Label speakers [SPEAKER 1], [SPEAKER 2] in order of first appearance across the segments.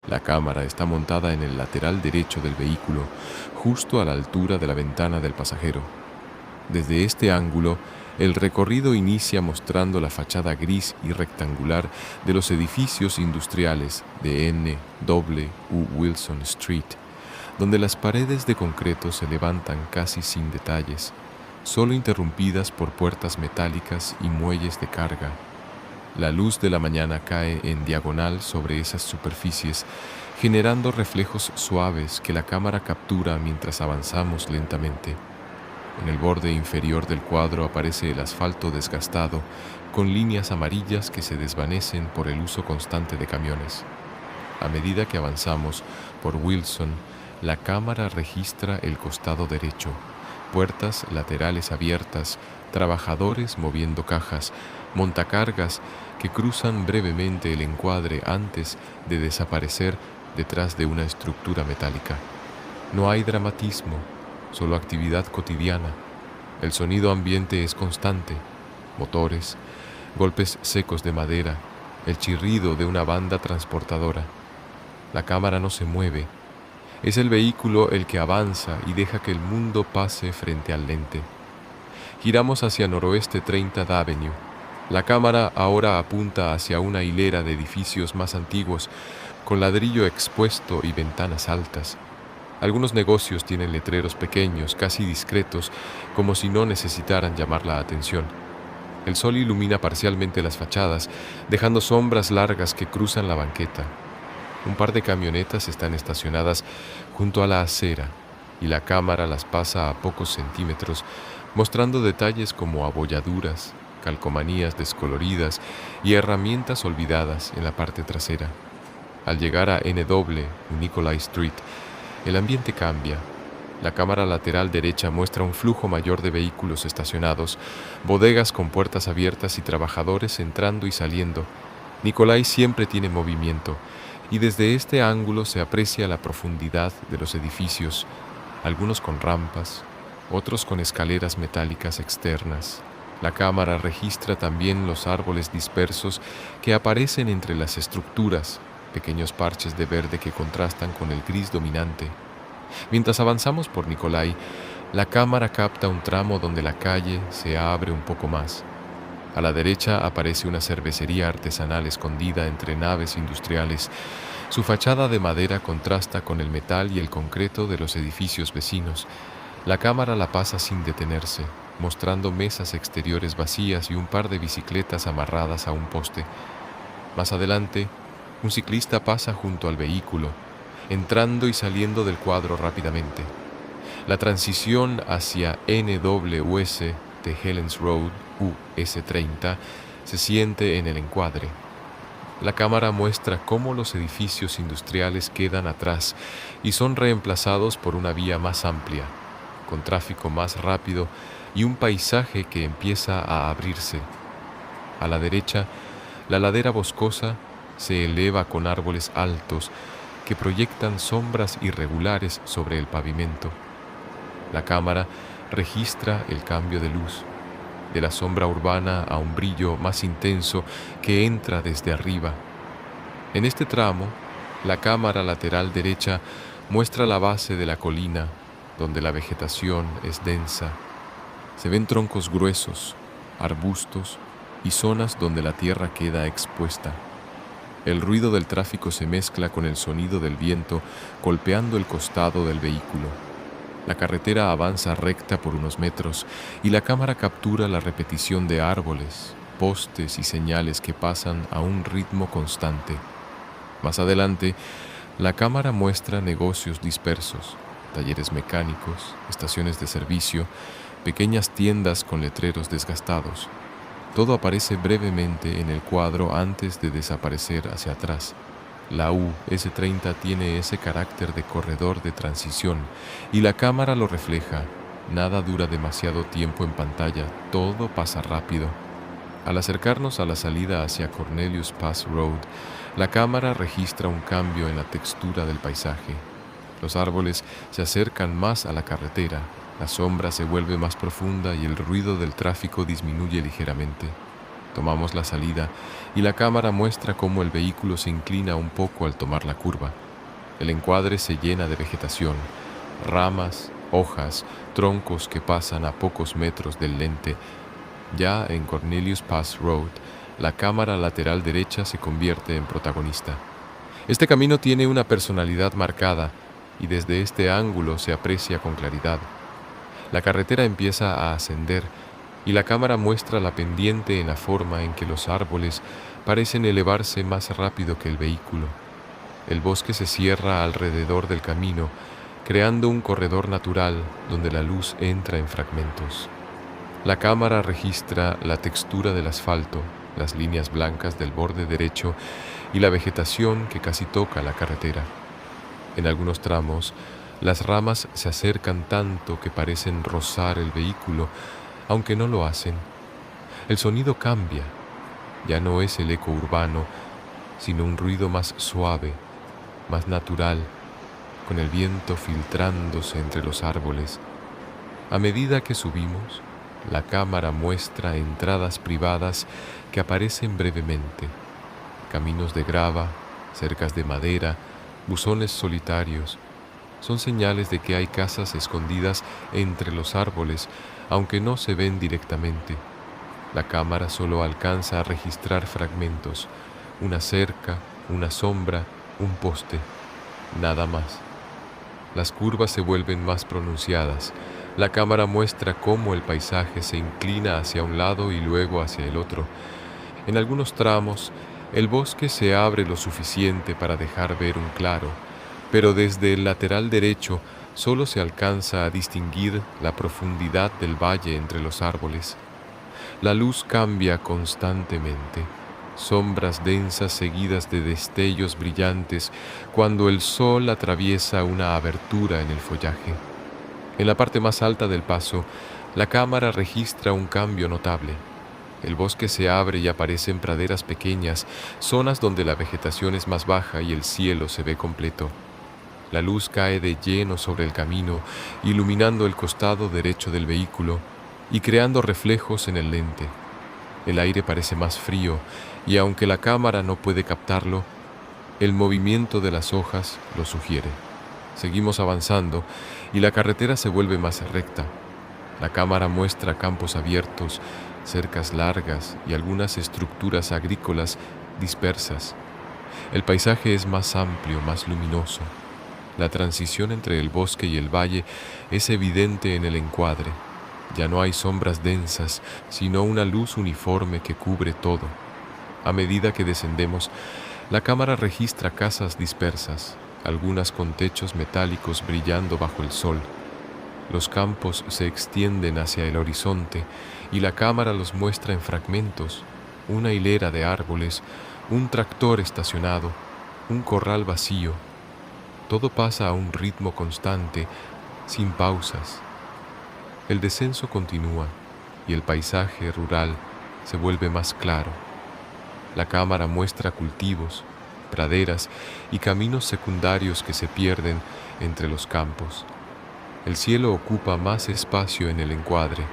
[SPEAKER 1] La cámara está montada en el lateral derecho del vehículo, justo a la altura de la ventana del pasajero. Desde este ángulo, el recorrido inicia mostrando la fachada gris y rectangular de los edificios industriales de N. W. Wilson Street, donde las paredes de concreto se levantan casi sin detalles, solo interrumpidas por puertas metálicas y muelles de carga. La luz de la mañana cae en diagonal sobre esas superficies, generando reflejos suaves que la cámara captura mientras avanzamos lentamente. En el borde inferior del cuadro aparece el asfalto desgastado, con líneas amarillas que se desvanecen por el uso constante de camiones. A medida que avanzamos por Wilson, la cámara registra el costado derecho, puertas laterales abiertas, trabajadores moviendo cajas, montacargas que cruzan brevemente el encuadre antes de desaparecer detrás de una estructura metálica. No hay dramatismo, solo actividad cotidiana. El sonido ambiente es constante: motores, golpes secos de madera, el chirrido de una banda transportadora. La cámara no se mueve. Es el vehículo el que avanza y deja que el mundo pase frente al lente. Giramos hacia noroeste 30th Avenue. La cámara ahora apunta hacia una hilera de edificios más antiguos, con ladrillo expuesto y ventanas altas. Algunos negocios tienen letreros pequeños, casi discretos, como si no necesitaran llamar la atención. El sol ilumina parcialmente las fachadas, dejando sombras largas que cruzan la banqueta. Un par de camionetas están estacionadas junto a la acera y la cámara las pasa a pocos centímetros, mostrando detalles como abolladuras, calcomanías descoloridas y herramientas olvidadas en la parte trasera. Al llegar a NW Nicolay Street, el ambiente cambia. La cámara lateral derecha muestra un flujo mayor de vehículos estacionados, bodegas con puertas abiertas y trabajadores entrando y saliendo. Nicolay siempre tiene movimiento, y desde este ángulo se aprecia la profundidad de los edificios, algunos con rampas, otros con escaleras metálicas externas. La cámara registra también los árboles dispersos que aparecen entre las estructuras, pequeños parches de verde que contrastan con el gris dominante. Mientras avanzamos por Nicolay, la cámara capta un tramo donde la calle se abre un poco más. A la derecha aparece una cervecería artesanal escondida entre naves industriales. Su fachada de madera contrasta con el metal y el concreto de los edificios vecinos. La cámara la pasa sin detenerse, mostrando mesas exteriores vacías y un par de bicicletas amarradas a un poste. Más adelante, un ciclista pasa junto al vehículo, entrando y saliendo del cuadro rápidamente. La transición hacia NWS de Helens Road, US30, se siente en el encuadre. La cámara muestra cómo los edificios industriales quedan atrás y son reemplazados por una vía más amplia, con tráfico más rápido y un paisaje que empieza a abrirse. A la derecha, la ladera boscosa se eleva con árboles altos que proyectan sombras irregulares sobre el pavimento. La cámara registra el cambio de luz, de la sombra urbana a un brillo más intenso que entra desde arriba. En este tramo, la cámara lateral derecha muestra la base de la colina, donde la vegetación es densa. Se ven troncos gruesos, arbustos y zonas donde la tierra queda expuesta. El ruido del tráfico se mezcla con el sonido del viento golpeando el costado del vehículo. La carretera avanza recta por unos metros y la cámara captura la repetición de árboles, postes y señales que pasan a un ritmo constante. Más adelante, la cámara muestra negocios dispersos, talleres mecánicos, estaciones de servicio, pequeñas tiendas con letreros desgastados. Todo aparece brevemente en el cuadro antes de desaparecer hacia atrás. La US30 tiene ese carácter de corredor de transición y la cámara lo refleja. Nada dura demasiado tiempo en pantalla, todo pasa rápido. Al acercarnos a la salida hacia Cornelius Pass Road, la cámara registra un cambio en la textura del paisaje. Los árboles se acercan más a la carretera, la sombra se vuelve más profunda y el ruido del tráfico disminuye ligeramente. Tomamos la salida y la cámara muestra cómo el vehículo se inclina un poco al tomar la curva. El encuadre se llena de vegetación, ramas, hojas, troncos que pasan a pocos metros del lente. Ya en Cornelius Pass Road, la cámara lateral derecha se convierte en protagonista. Este camino tiene una personalidad marcada y desde este ángulo se aprecia con claridad. La carretera empieza a ascender y la cámara muestra la pendiente en la forma en que los árboles parecen elevarse más rápido que el vehículo. El bosque se cierra alrededor del camino, creando un corredor natural donde la luz entra en fragmentos. La cámara registra la textura del asfalto, las líneas blancas del borde derecho y la vegetación que casi toca la carretera. En algunos tramos, las ramas se acercan tanto que parecen rozar el vehículo, aunque no lo hacen. El sonido cambia, ya no es el eco urbano, sino un ruido más suave, más natural, con el viento filtrándose entre los árboles. A medida que subimos, la cámara muestra entradas privadas que aparecen brevemente, caminos de grava, cercas de madera, buzones solitarios. Son señales de que hay casas escondidas entre los árboles, aunque no se ven directamente. La cámara solo alcanza a registrar fragmentos, una cerca, una sombra, un poste, nada más. Las curvas se vuelven más pronunciadas. La cámara muestra cómo el paisaje se inclina hacia un lado y luego hacia el otro. En algunos tramos, el bosque se abre lo suficiente para dejar ver un claro, pero desde el lateral derecho solo se alcanza a distinguir la profundidad del valle entre los árboles. La luz cambia constantemente, sombras densas seguidas de destellos brillantes cuando el sol atraviesa una abertura en el follaje. En la parte más alta del paso, la cámara registra un cambio notable. El bosque se abre y aparecen praderas pequeñas, zonas donde la vegetación es más baja y el cielo se ve completo. La luz cae de lleno sobre el camino, iluminando el costado derecho del vehículo y creando reflejos en el lente. El aire parece más frío y aunque la cámara no puede captarlo, el movimiento de las hojas lo sugiere. Seguimos avanzando y la carretera se vuelve más recta. La cámara muestra campos abiertos, cercas largas y algunas estructuras agrícolas dispersas. El paisaje es más amplio, más luminoso. La transición entre el bosque y el valle es evidente en el encuadre. Ya no hay sombras densas, sino una luz uniforme que cubre todo. A medida que descendemos, la cámara registra casas dispersas, algunas con techos metálicos brillando bajo el sol. Los campos se extienden hacia el horizonte y la cámara los muestra en fragmentos, una hilera de árboles, un tractor estacionado, un corral vacío. Todo pasa a un ritmo constante, sin pausas. El descenso continúa y el paisaje rural se vuelve más claro. La cámara muestra cultivos, praderas y caminos secundarios que se pierden entre los campos. El cielo ocupa más espacio en el encuadre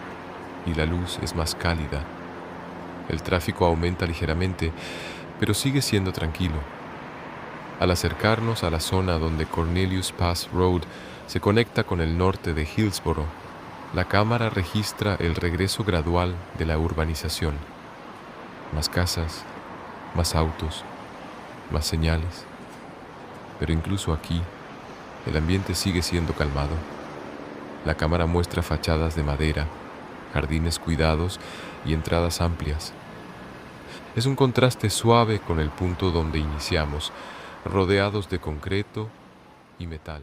[SPEAKER 1] y la luz es más cálida. El tráfico aumenta ligeramente, pero sigue siendo tranquilo. Al acercarnos a la zona donde Cornelius Pass Road se conecta con el norte de Hillsboro, la cámara registra el regreso gradual de la urbanización. Más casas, más autos, más señales. Pero incluso aquí, el ambiente sigue siendo calmado. La cámara muestra fachadas de madera, jardines cuidados y entradas amplias. Es un contraste suave con el punto donde iniciamos, rodeados de concreto y metal.